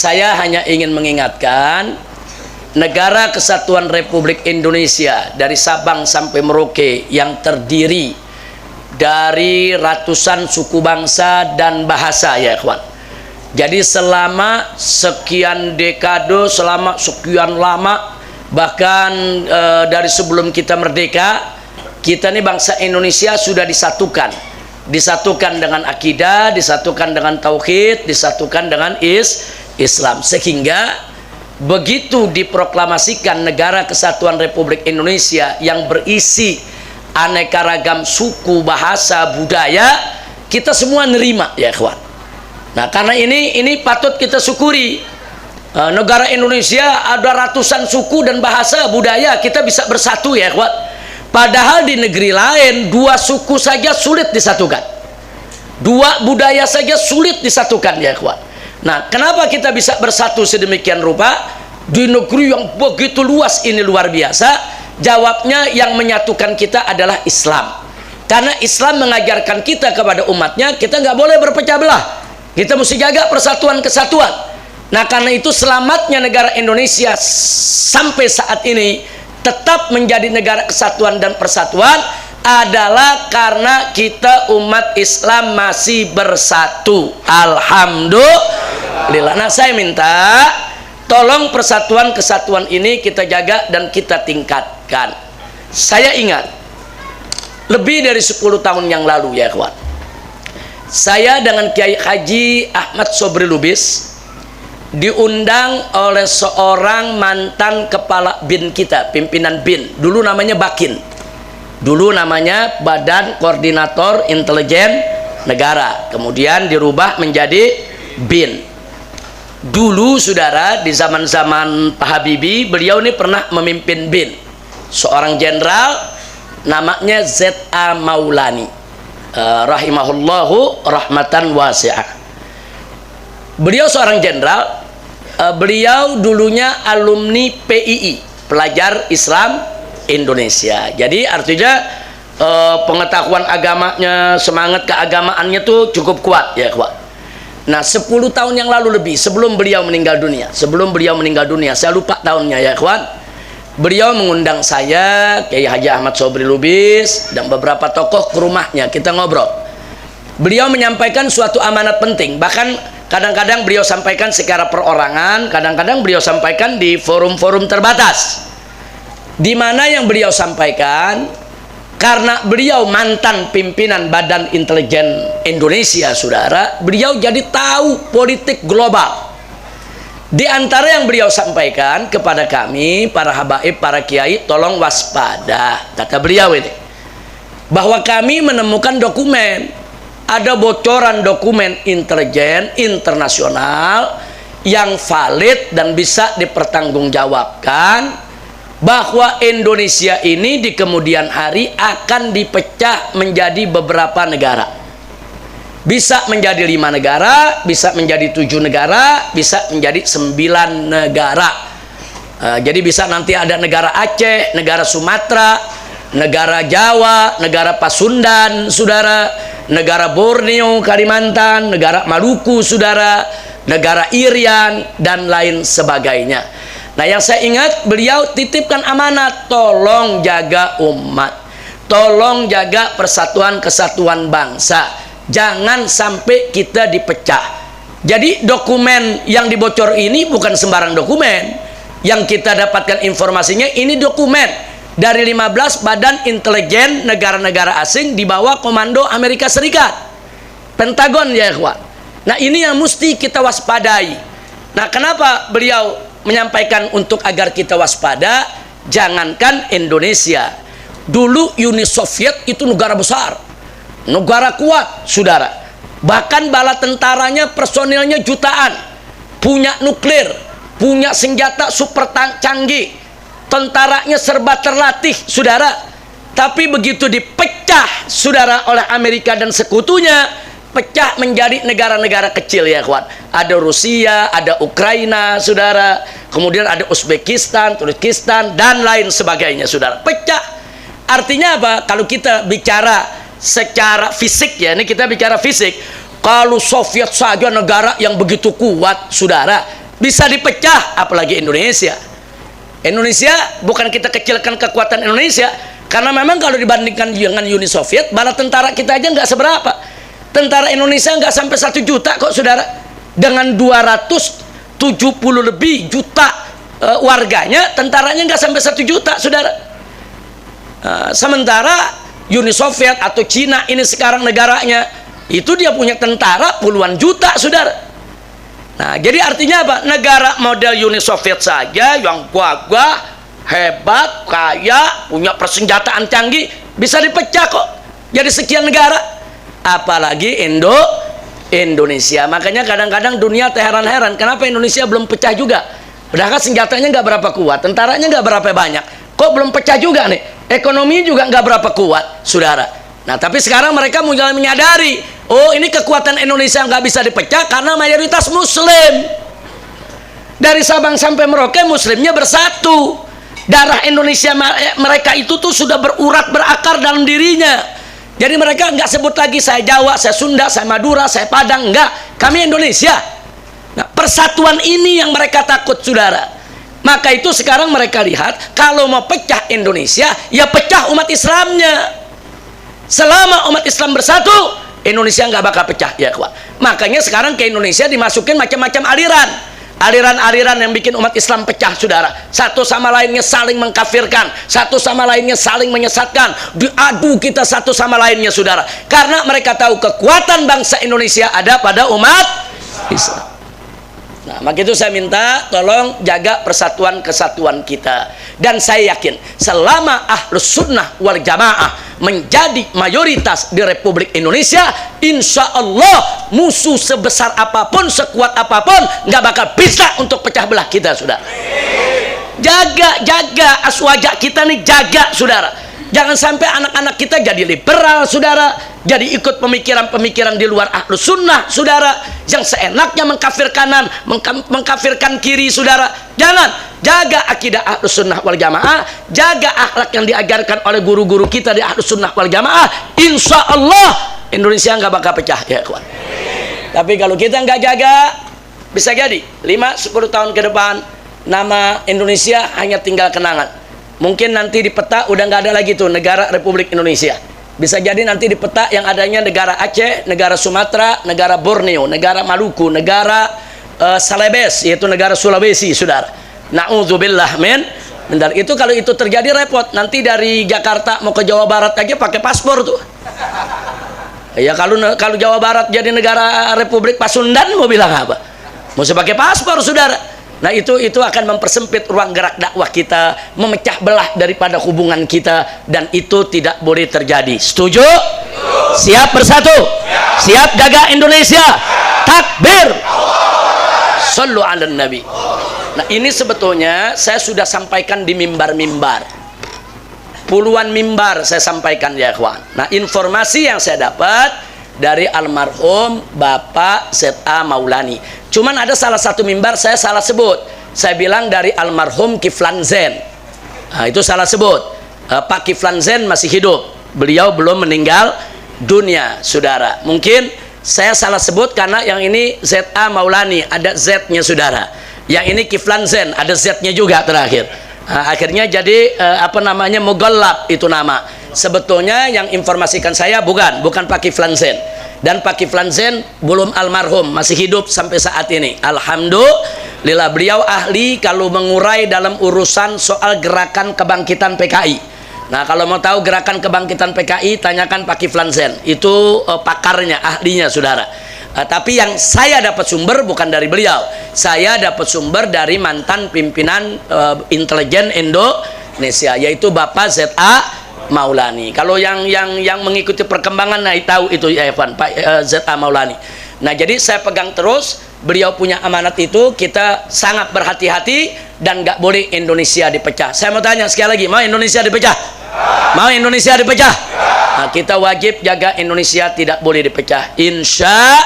Saya hanya ingin mengingatkan negara kesatuan Republik Indonesia dari Sabang sampai Merauke yang terdiri dari ratusan suku bangsa dan bahasa, ya ikhwan. Jadi selama sekian dekade, selama sekian lama, bahkan dari sebelum kita merdeka, kita ini bangsa Indonesia sudah disatukan dengan akidah, disatukan dengan tauhid, disatukan dengan Islam, sehingga begitu diproklamasikan negara kesatuan Republik Indonesia yang berisi aneka ragam suku, bahasa, budaya, kita semua nerima, ya ikhwan. Nah, karena ini patut kita syukuri. Negara Indonesia ada ratusan suku dan bahasa, budaya, kita bisa bersatu, ya ikhwan. Padahal di negeri lain dua suku saja sulit disatukan, dua budaya saja sulit disatukan, ya ikhwan. Nah, kenapa kita bisa bersatu sedemikian rupa di negeri yang begitu luas ini, luar biasa? Jawabnya, yang menyatukan kita adalah Islam. Karena Islam mengajarkan kita kepada umatnya, kita nggak boleh berpecah belah. Kita mesti jaga persatuan kesatuan. Nah, karena itu selamatnya negara Indonesia sampai saat ini tetap menjadi negara kesatuan dan persatuan adalah karena kita umat Islam masih bersatu. Alhamdulillah. Nah, saya minta tolong persatuan kesatuan ini kita jaga dan kita tingkatkan. Saya ingat lebih dari 10 tahun yang lalu, ya ikhwan, saya dengan Kiai Haji Ahmad Sobri Lubis diundang oleh seorang mantan kepala BIN kita, pimpinan BIN, dulu namanya Bakin, dulu namanya Badan Koordinator Intelijen Negara, kemudian dirubah menjadi BIN. Dulu, saudara, di zaman-zaman Pak Habibie, beliau ini pernah memimpin BIN, seorang jenderal namanya Z.A. Maulani, rahimahullahu rahmatan wasi'ah. Beliau seorang jenderal, beliau dulunya alumni PII, Pelajar Islam Indonesia. Jadi artinya pengetahuan agamanya, semangat keagamaannya tuh cukup kuat, ya kuat. Nah, 10 tahun yang lalu lebih, sebelum beliau meninggal dunia, saya lupa tahunnya, ya kawan, beliau mengundang saya, Kiai Haji Ahmad Sobri Lubis, dan beberapa tokoh ke rumahnya, kita ngobrol. Beliau menyampaikan suatu amanat penting, bahkan kadang-kadang beliau sampaikan secara perorangan, kadang-kadang beliau sampaikan di forum-forum terbatas. Di mana yang beliau sampaikan, karena beliau mantan pimpinan Badan Intelijen Indonesia, saudara, beliau jadi tahu politik global. Di antara yang beliau sampaikan kepada kami, para habaib, para kiai, tolong waspada, kata beliau ini, bahwa kami menemukan dokumen, ada bocoran dokumen intelijen internasional yang valid dan bisa dipertanggungjawabkan, bahwa Indonesia ini di kemudian hari akan dipecah menjadi beberapa negara. Bisa menjadi 5 negara, bisa menjadi 7 negara, bisa menjadi 9 negara. Jadi bisa nanti ada negara Aceh, negara Sumatera, negara Jawa, negara Pasundan, saudara, negara Borneo, Kalimantan, negara Maluku, saudara, negara Irian, dan lain sebagainya. Nah, yang saya ingat, beliau titipkan amanat, tolong jaga umat, tolong jaga persatuan kesatuan bangsa, jangan sampai kita dipecah. Jadi dokumen yang dibocor ini bukan sembarang dokumen. Yang kita dapatkan informasinya, ini dokumen dari 15 badan intelijen negara-negara asing di bawah komando Amerika Serikat, Pentagon, ya ikhwan. Nah, ini yang mesti kita waspadai. Nah, kenapa beliau menyampaikan untuk agar kita waspada? Jangankan Indonesia, dulu Uni Soviet itu negara besar, negara kuat, saudara, bahkan bala tentaranya, personilnya jutaan, punya nuklir, punya senjata super canggih, tentaranya serba terlatih, saudara. Tapi begitu dipecah, saudara, oleh Amerika dan sekutunya, pecah menjadi negara-negara kecil, ya kawan. Ada Rusia, ada Ukraina, saudara, kemudian ada Uzbekistan, Turkistan, dan lain sebagainya, saudara. Pecah. Artinya apa? Kalau kita bicara secara fisik, ya, ini kita bicara fisik, kalau Soviet saja negara yang begitu kuat, saudara, bisa dipecah, apalagi Indonesia. Indonesia, bukan kita kecilkan kekuatan Indonesia, karena memang kalau dibandingkan dengan Uni Soviet, bala tentara kita aja nggak seberapa. Tentara Indonesia nggak sampai 1 juta kok, saudara. Dengan 270 lebih juta warganya, tentaranya nggak sampai 1 juta, saudara. Sementara Uni Soviet atau Cina ini sekarang negaranya, itu dia punya tentara puluhan juta, saudara. Nah, jadi artinya apa? Negara model Uni Soviet saja yang gagah, hebat, kaya, punya persenjataan canggih, bisa dipecah kok jadi sekian negara. Apalagi Indonesia. Makanya kadang-kadang dunia heran-heran, kenapa Indonesia belum pecah juga? Padahal senjatanya nggak berapa kuat, tentaranya nggak berapa banyak, kok belum pecah juga nih? Ekonomi juga nggak berapa kuat, saudara. Nah, tapi sekarang mereka mulai menyadari, oh ini kekuatan Indonesia nggak bisa dipecah karena mayoritas Muslim. Dari Sabang sampai Merauke Muslimnya bersatu. Darah Indonesia mereka itu tuh sudah berurat berakar dalam dirinya. Jadi mereka nggak sebut lagi saya Jawa, saya Sunda, saya Madura, saya Padang, nggak. Kami Indonesia. Nah, persatuan ini yang mereka takut, saudara. Maka itu sekarang mereka lihat, kalau mau pecah Indonesia, ya pecah umat Islamnya. Selama umat Islam bersatu, Indonesia nggak bakal pecah, ya kawan. Makanya sekarang ke Indonesia dimasukin macam-macam aliran. Aliran-aliran yang bikin umat Islam pecah, saudara. Satu sama lainnya saling mengkafirkan, satu sama lainnya saling menyesatkan, diadu kita satu sama lainnya, saudara. Karena mereka tahu kekuatan bangsa Indonesia ada pada umat Islam. Nah, maka itu saya minta tolong jaga persatuan kesatuan kita. Dan saya yakin selama Ahlus Sunnah wal Jamaah menjadi mayoritas di Republik Indonesia, insya Allah musuh sebesar apapun, sekuat apapun, nggak bakal bisa untuk pecah belah kita, saudara. Jaga aswaja kita nih, jaga, saudara. Jangan sampai anak-anak kita jadi liberal, saudara, jadi ikut pemikiran-pemikiran di luar Ahlus Sunnah, saudara, yang seenaknya mengkafir kanan, mengkafirkan kiri, saudara. Jangan. Jaga akidah Ahlus Sunnah wal Jamaah, jaga akhlak yang diajarkan oleh guru-guru kita di Ahlus Sunnah wal Jamaah. Insya Allah Indonesia nggak bakal pecah, ya kawan. Tapi kalau kita nggak jaga, bisa jadi 5-10 tahun ke depan nama Indonesia hanya tinggal kenangan. Mungkin nanti di peta udah nggak ada lagi tuh negara Republik Indonesia. Bisa jadi nanti di peta yang adanya negara Aceh, negara Sumatera, negara Borneo, negara Maluku, negara Salebes, yaitu negara Sulawesi, saudara. Na'udzubillah min itu. Kalau itu terjadi repot. Nanti dari Jakarta mau ke Jawa Barat aja pakai paspor tuh. Ya kalau Jawa Barat jadi negara Republik Pasundan mau bilang apa? Mesti pakai paspor, saudara. Nah, itu akan mempersempit ruang gerak dakwah kita, memecah belah daripada hubungan kita, dan itu tidak boleh terjadi. Setuju? Siap bersatu? Siap jaga Indonesia? Takbir! Sallu ala Nabi. Nah, ini sebetulnya saya sudah sampaikan di mimbar-mimbar. Puluhan mimbar saya sampaikan, ya kawan. Nah, informasi yang saya dapat dari almarhum Bapak Z.A. Maulani. Cuman ada salah satu mimbar saya salah sebut. Saya bilang dari almarhum Kiflan Zain. Nah, itu salah sebut. Pak Kiflan Zain masih hidup. Beliau belum meninggal dunia, saudara. Mungkin saya salah sebut karena yang ini Z.A. Maulani, ada Z-nya, saudara. Yang ini Kiflan Zain, ada Z-nya juga terakhir. Nah, akhirnya jadi Mugallab itu nama. Sebetulnya yang informasikan saya bukan Pak Kiflan Zain. Dan Pak Kiflan Zain belum almarhum, masih hidup sampai saat ini. Alhamdulillah, beliau ahli kalau mengurai dalam urusan soal gerakan kebangkitan PKI. Nah, kalau mau tahu gerakan kebangkitan PKI, tanyakan Pak Kiflan Zain. Itu pakarnya, ahlinya, saudara. Tapi yang saya dapat sumber bukan dari beliau. Saya dapat sumber dari mantan pimpinan intelijen Indonesia, yaitu Bapak Z.A. Maulani. Kalau yang mengikuti perkembangan, nah tahu itu, ya Evan, Pak Z.A. Maulani. Nah, jadi saya pegang terus, beliau punya amanat itu, kita sangat berhati-hati dan nggak boleh Indonesia dipecah. Saya mau tanya sekali lagi, mau Indonesia dipecah? Mau Indonesia dipecah? Nah, kita wajib jaga Indonesia tidak boleh dipecah. Insya